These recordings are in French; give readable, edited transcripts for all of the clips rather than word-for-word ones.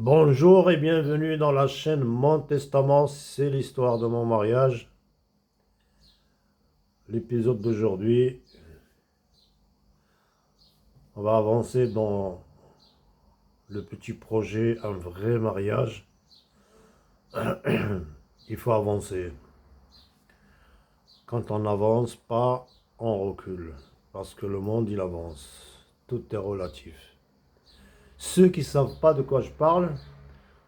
Bonjour et bienvenue dans la chaîne Mon Testament, c'est l'histoire de mon mariage. L'épisode d'aujourd'hui, on va avancer dans le petit projet, un vrai mariage. Il faut avancer. Quand on n'avance pas, on recule. Parce que le monde, il avance. Tout est relatif. Ceux qui ne savent pas de quoi je parle,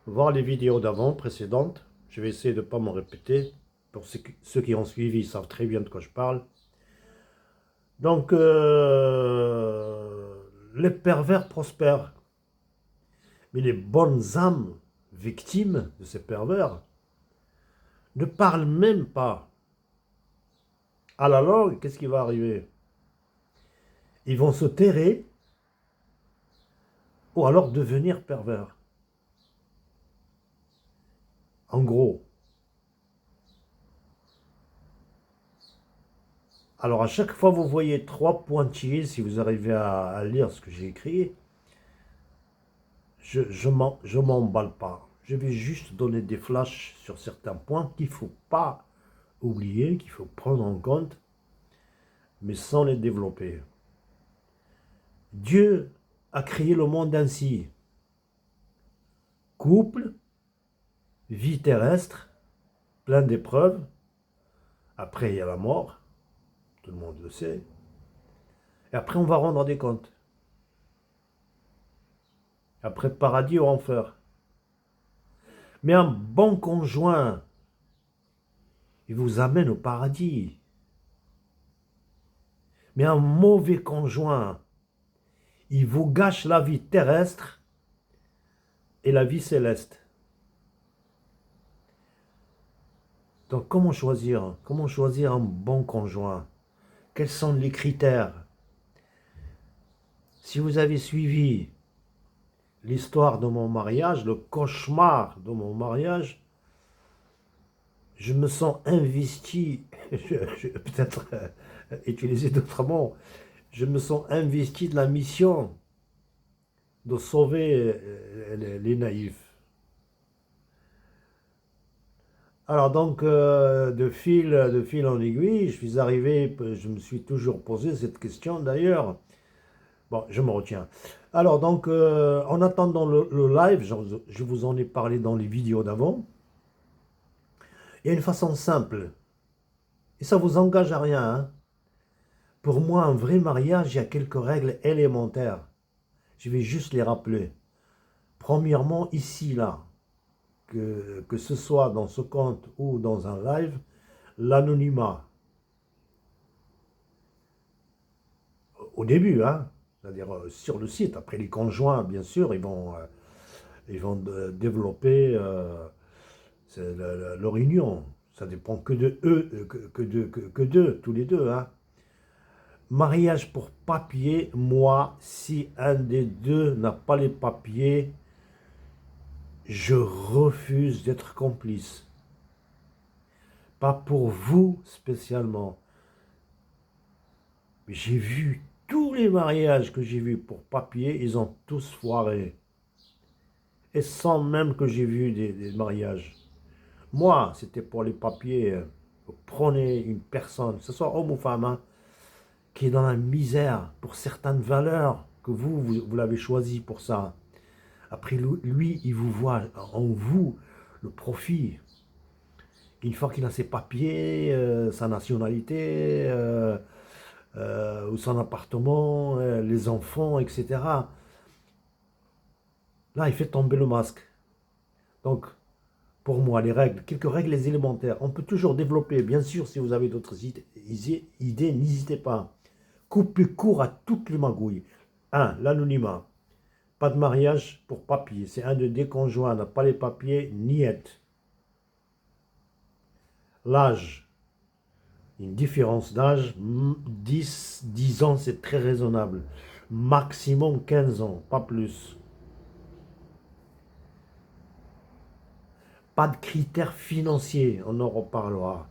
voir les vidéos d'avant, précédentes. Je vais essayer de ne pas me répéter. Pour ceux qui ont suivi, ils savent très bien de quoi je parle. Donc, les pervers prospèrent. Mais les bonnes âmes victimes de ces pervers ne parlent même pas. À la longue, qu'est-ce qui va arriver? Ils vont se terrer ou alors devenir pervers. En gros. Alors, à chaque fois, vous voyez trois pointillés, si vous arrivez à lire ce que j'ai écrit, je m'emballe pas. Je vais juste donner des flashs sur certains points qu'il ne faut pas oublier, qu'il faut prendre en compte, mais sans les développer. Dieu a créé le monde ainsi. Couple, vie terrestre, plein d'épreuves. Après, il y a la mort, tout le monde le sait. Et après, on va rendre des comptes. Après, paradis ou enfer. Mais un bon conjoint, il vous amène au paradis. Mais un mauvais conjoint, il vous gâche la vie terrestre et la vie céleste. Donc, comment choisir? Comment choisir un bon conjoint? Quels sont les critères? Si vous avez suivi l'histoire de mon mariage, le cauchemar de mon mariage, je me sens investi, je vais peut-être utiliser d'autres mots, je me sens investi de la mission de sauver les naïfs. Alors donc, de fil en aiguille, je suis arrivé, je me suis toujours posé cette question d'ailleurs. Bon, je me retiens. Alors donc, en attendant le live, je vous en ai parlé dans les vidéos d'avant. Il y a une façon simple, et ça ne vous engage à rien, hein. Pour moi, un vrai mariage, il y a quelques règles élémentaires. Je vais juste les rappeler. Premièrement, ici, là, que ce soit dans ce compte ou dans un live, l'anonymat. Au début, hein, c'est-à-dire sur le site. Après, les conjoints, bien sûr, ils vont développer leur union. Ça dépend que de eux, que d'eux, tous les deux, hein. Mariage pour papier, moi, si un des deux n'a pas les papiers, je refuse d'être complice. Pas pour vous spécialement. J'ai vu tous les mariages que j'ai vus pour papier, ils ont tous foiré. Et sans même que j'ai vu des mariages. Moi, c'était pour les papiers. Vous prenez une personne, que ce soit homme ou femme, hein, qui est dans la misère pour certaines valeurs que vous l'avez choisi pour ça. Après, lui, il vous voit en vous le profit. Une fois qu'il a ses papiers, sa nationalité, ou son appartement, les enfants, etc. Là, il fait tomber le masque. Donc, pour moi, les règles, quelques règles élémentaires. On peut toujours développer, bien sûr, si vous avez d'autres idées, n'hésitez pas. Coupez court à toutes les magouilles. 1. L'anonymat. Pas de mariage pour papier. C'est un des conjoints n'a pas les papiers, niet. L'âge. Une différence d'âge, 10 ans, c'est très raisonnable. Maximum 15 ans, pas plus. Pas de critères financiers, on en reparlera.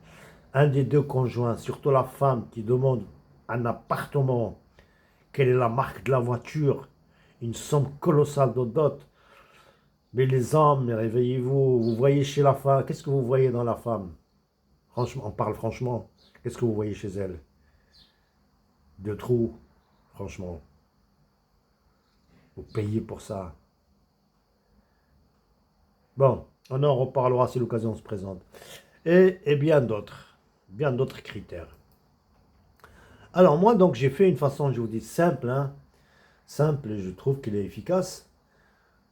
Un des deux conjoints, surtout la femme qui demande un appartement, quelle est la marque de la voiture, une somme colossale de dot, Mais les hommes, réveillez-vous. Vous voyez chez la femme, qu'est-ce que vous voyez dans la femme? Franchement, on parle franchement. Qu'est-ce que vous voyez chez elle? De trous, franchement. Vous payez pour ça. Bon, on en reparlera si l'occasion se présente. Et bien d'autres critères. Alors moi, donc, j'ai fait une façon, je vous dis, simple, hein, simple, et je trouve qu'elle est efficace.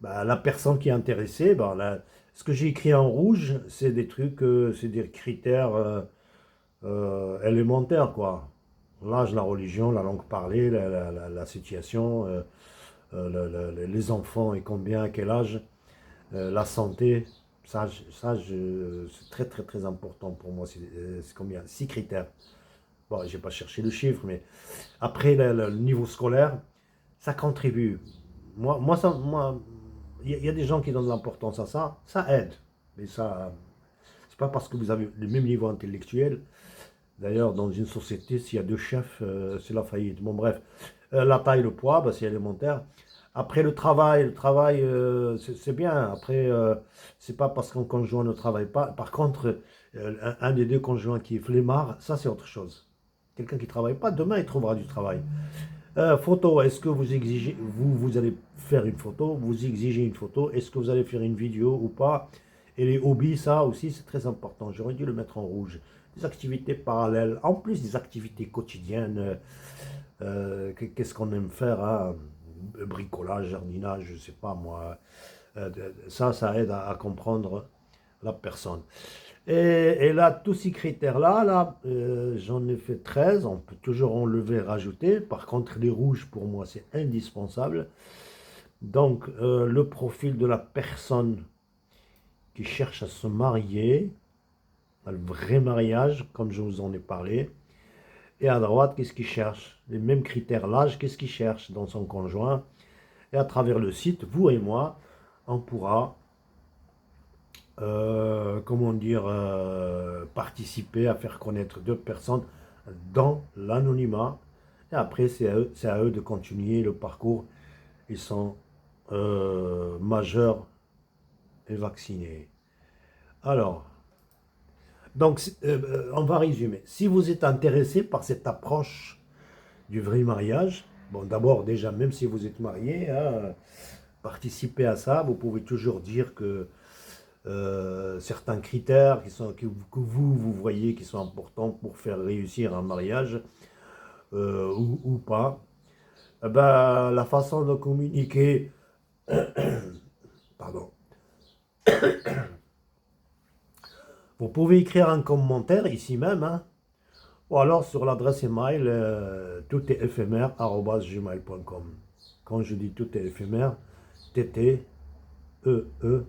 Bah, la personne qui est intéressée, bah, ce que j'ai écrit en rouge, c'est des trucs, c'est des critères élémentaires, quoi. L'âge, la religion, la langue parlée, la situation, les enfants et combien, à quel âge, la santé. C'est très très très important pour moi. C'est combien? 6 critères. Bon, je n'ai pas cherché le chiffre, mais après le niveau scolaire, ça contribue. Moi, il y a des gens qui donnent de l'importance à ça, ça aide. Mais ça, c'est pas parce que vous avez le même niveau intellectuel. D'ailleurs, dans une société, s'il y a deux chefs, c'est la faillite. Bon, bref, la taille, le poids, bah, c'est élémentaire. Après le travail, c'est bien. Après, c'est pas parce qu'un conjoint ne travaille pas. Par contre, un des deux conjoints qui est flemmard, ça c'est autre chose. Quelqu'un qui ne travaille pas, demain il trouvera du travail. Photo, est-ce que vous exigez, vous allez faire une photo, vous exigez une photo, est-ce que vous allez faire une vidéo ou pas? Et les hobbies, ça aussi c'est très important, j'aurais dû le mettre en rouge. Des activités parallèles, en plus des activités quotidiennes, qu'est-ce qu'on aime faire, hein? Bricolage, jardinage, je ne sais pas moi. Ça aide à comprendre la personne. Et là, tous ces critères-là, j'en ai fait 13. On peut toujours enlever, rajouter. Par contre, les rouges, pour moi, c'est indispensable. Donc, le profil de la personne qui cherche à se marier, le vrai mariage, comme je vous en ai parlé. Et à droite, qu'est-ce qu'il cherche? Les mêmes critères, l'âge, qu'est-ce qu'il cherche dans son conjoint? Et à travers le site, vous et moi, on pourra comment dire, participer à faire connaître deux personnes dans l'anonymat. Et après, c'est à eux de continuer le parcours. Ils sont majeurs et vaccinés. Alors, donc, on va résumer. Si vous êtes intéressé par cette approche du vrai mariage, bon, d'abord, déjà, même si vous êtes marié, hein, participez à ça. Vous pouvez toujours dire que certains critères que vous voyez qui sont importants pour faire réussir un mariage ou pas. Eh ben, la façon de communiquer, pardon, vous pouvez écrire un commentaire ici même, hein, ou alors sur l'adresse email tout est éphémère @gmail.com. Quand je dis tout est éphémère, TT EEFMR.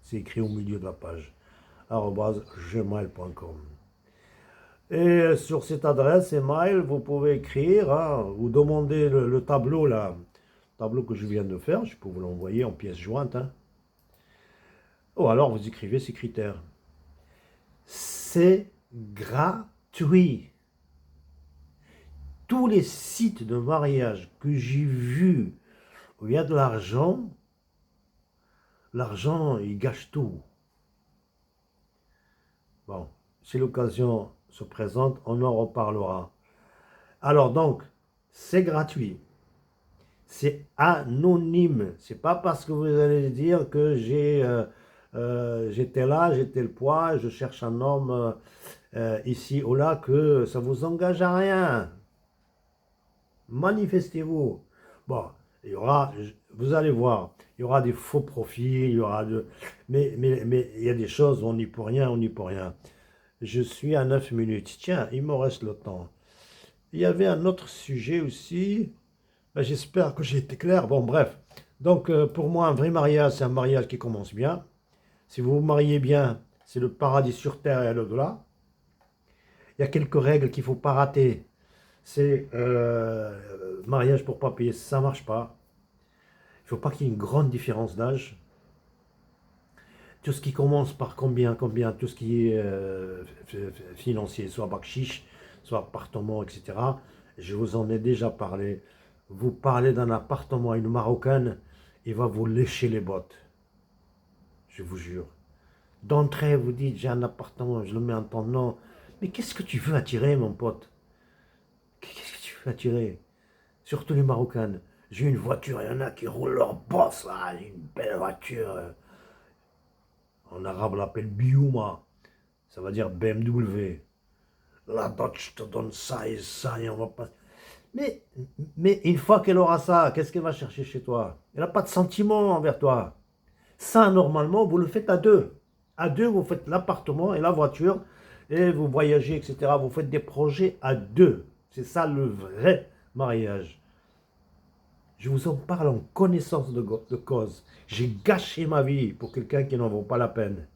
C'est écrit au milieu de la page. @gmail.com. Et sur cette adresse email, vous pouvez écrire hein, ou demander le tableau là, tableau que je viens de faire. Je peux vous l'envoyer en pièce jointe. Hein. Ou alors vous écrivez ces critères. C'est gratuit. Tous les sites de mariage que j'ai vus où il y a de l'argent, il gâche tout. Bon, si l'occasion se présente, on en reparlera. Alors donc, c'est gratuit. C'est anonyme. C'est pas parce que vous allez dire que j'étais là, j'étais le poids, je cherche un homme ici ou là que ça vous engage à rien. Manifestez-vous. Bon, il y aura, vous allez voir, il y aura des faux profils, il y aura mais il y a des choses où on n'y peut rien, on n'y peut rien. Je suis à 9 minutes. Tiens, il me reste le temps. Il y avait un autre sujet aussi. Ben, j'espère que j'ai été clair. Bon, bref. Donc, pour moi, un vrai mariage, c'est un mariage qui commence bien. Si vous vous mariez bien, c'est le paradis sur terre et au-delà. Il y a quelques règles qu'il ne faut pas rater. C'est mariage pour pas payer, ça ne marche pas. Il ne faut pas qu'il y ait une grande différence d'âge. Tout ce qui commence par combien, tout ce qui est financier, soit bakchich, soit appartement, etc. Je vous en ai déjà parlé. Vous parlez d'un appartement à une Marocaine, il va vous lécher les bottes. Je vous jure. D'entrée, vous dites, j'ai un appartement, je le mets en ton nom. Mais qu'est-ce que tu veux attirer, mon pote? Qu'est-ce que tu veux attirer? Surtout les Marocaines. J'ai une voiture, il y en a qui roulent leur boss, là, une belle voiture. En arabe, on l'appelle Biouma. Ça veut dire BMW. La Dodge te donne ça et on va pas... Mais une fois qu'elle aura ça, qu'est-ce qu'elle va chercher chez toi? Elle n'a pas de sentiment envers toi. Ça, normalement, vous le faites à deux. À deux, vous faites l'appartement et la voiture, et vous voyagez, etc. Vous faites des projets à deux. C'est ça le vrai mariage. Je vous en parle en connaissance de cause. J'ai gâché ma vie pour quelqu'un qui n'en vaut pas la peine.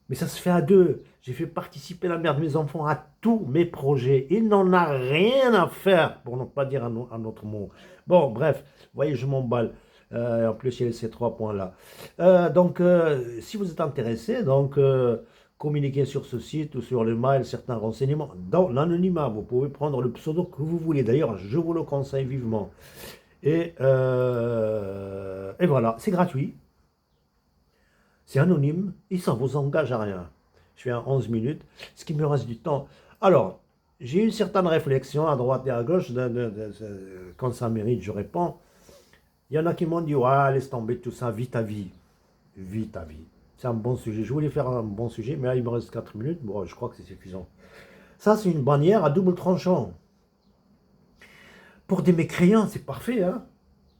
Mais ça se fait à deux. J'ai fait participer la mère de mes enfants à tous mes projets. Il n'en a rien à faire, pour ne pas dire un autre mot. Bon, bref, vous voyez, je m'emballe. En plus, il y a ces 3 points-là. Si vous êtes intéressé, communiquez sur ce site ou sur le mail certains renseignements. Dans l'anonymat, vous pouvez prendre le pseudo que vous voulez. D'ailleurs, je vous le conseille vivement. Et voilà, c'est gratuit. C'est anonyme, et ça ne vous engage à rien. Je fais un 11 minutes, ce qui me reste du temps. Alors, j'ai eu une certaine réflexion à droite et à gauche, quand ça mérite, je réponds. Il y en a qui m'ont dit, ouais, laisse tomber tout ça, vis ta vie. Vis ta vie. C'est un bon sujet. Je voulais faire un bon sujet, mais là, il me reste 4 minutes. Bon, je crois que c'est suffisant. Ça, c'est une bannière à double tranchant. Pour des mécréants, c'est parfait, hein.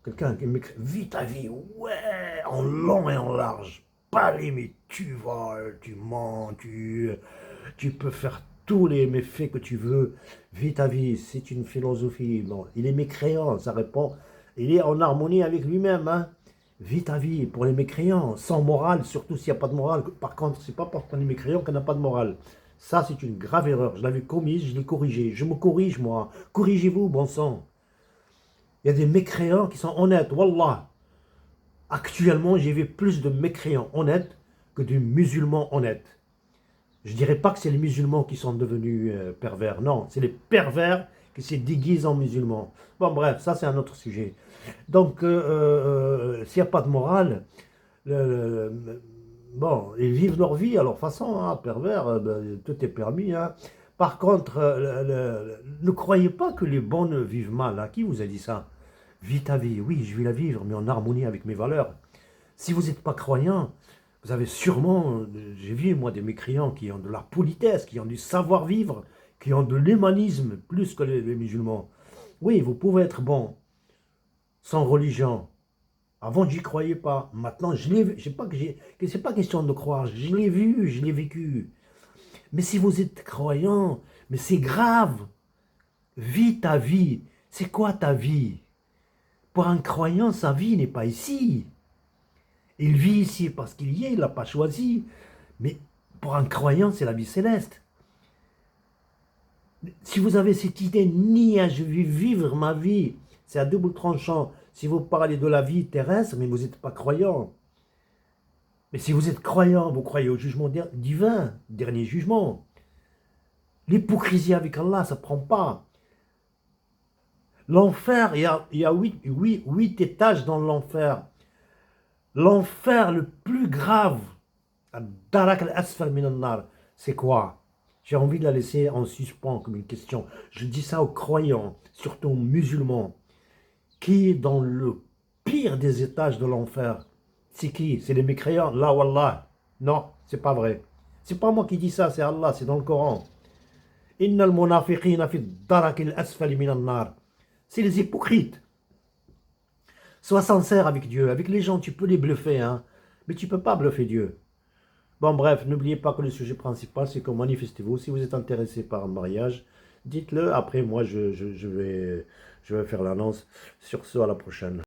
Quelqu'un qui m'écrit, vis ta vie, ouais, en long et en large. Pas mais tu voles, tu mens, tu peux faire tous les méfaits que tu veux. Vis ta vie, c'est une philosophie. Bon, il est mécréant, ça répond. Il est en harmonie avec lui-même. Hein. Vis ta vie pour les mécréants, sans morale, surtout s'il n'y a pas de morale. Par contre, c'est pas parce qu'on est mécréant qu'on n'a pas de morale. Ça, c'est une grave erreur. Je l'avais commise, je l'ai corrigée. Je me corrige, moi. Corrigez-vous, bon sang. Il y a des mécréants qui sont honnêtes, wallah. Actuellement, j'ai vu plus de mécréants honnêtes que de musulmans honnêtes. Je ne dirais pas que c'est les musulmans qui sont devenus pervers. Non, c'est les pervers qui se déguisent en musulmans. Bon, bref, ça c'est un autre sujet. Donc, s'il n'y a pas de morale, bon, ils vivent leur vie à leur façon, hein, pervers, tout est permis. Hein. Par contre, ne croyez pas que les bons ne vivent mal. Hein. Qui vous a dit ça? Vis ta vie, oui, je vais la vivre, mais en harmonie avec mes valeurs. Si vous n'êtes pas croyant, vous avez sûrement, j'ai vu moi des mécréants qui ont de la politesse, qui ont du savoir-vivre, qui ont de l'humanisme plus que les musulmans. Oui, vous pouvez être bon, sans religion. Avant, j'y croyais pas. Maintenant, je l'ai vu. C'est pas question de croire. Je l'ai vu, je l'ai vécu. Mais si vous êtes croyant, mais c'est grave. Vis ta vie. C'est quoi ta vie? Pour un croyant, sa vie n'est pas ici. Il vit ici parce qu'il y est, il ne l'a pas choisi. Mais pour un croyant, c'est la vie céleste. Si vous avez cette idée, je vais vivre ma vie, c'est à double tranchant. Si vous parlez de la vie terrestre, mais vous n'êtes pas croyant. Mais si vous êtes croyant, vous croyez au jugement divin, dernier jugement. L'hypocrisie avec Allah, ça ne prend pas. L'enfer, il y a 8 étages dans l'enfer. L'enfer le plus grave, c'est quoi? J'ai envie de la laisser en suspens comme une question. Je dis ça aux croyants, surtout aux musulmans, qui est dans le pire des étages de l'enfer. C'est qui? C'est les mécréants? La wallah. Non, c'est pas vrai. C'est pas moi qui dis ça, c'est Allah, c'est dans le Coran. Innal munafiqina fi darakil asfali minan nar. C'est les hypocrites. Sois sincère avec Dieu. Avec les gens, tu peux les bluffer, hein. Mais tu ne peux pas bluffer Dieu. Bon, bref, n'oubliez pas que le sujet principal, c'est que manifestez-vous. Si vous êtes intéressé par un mariage, dites-le. Après, moi, je vais faire l'annonce. Sur ce, à la prochaine.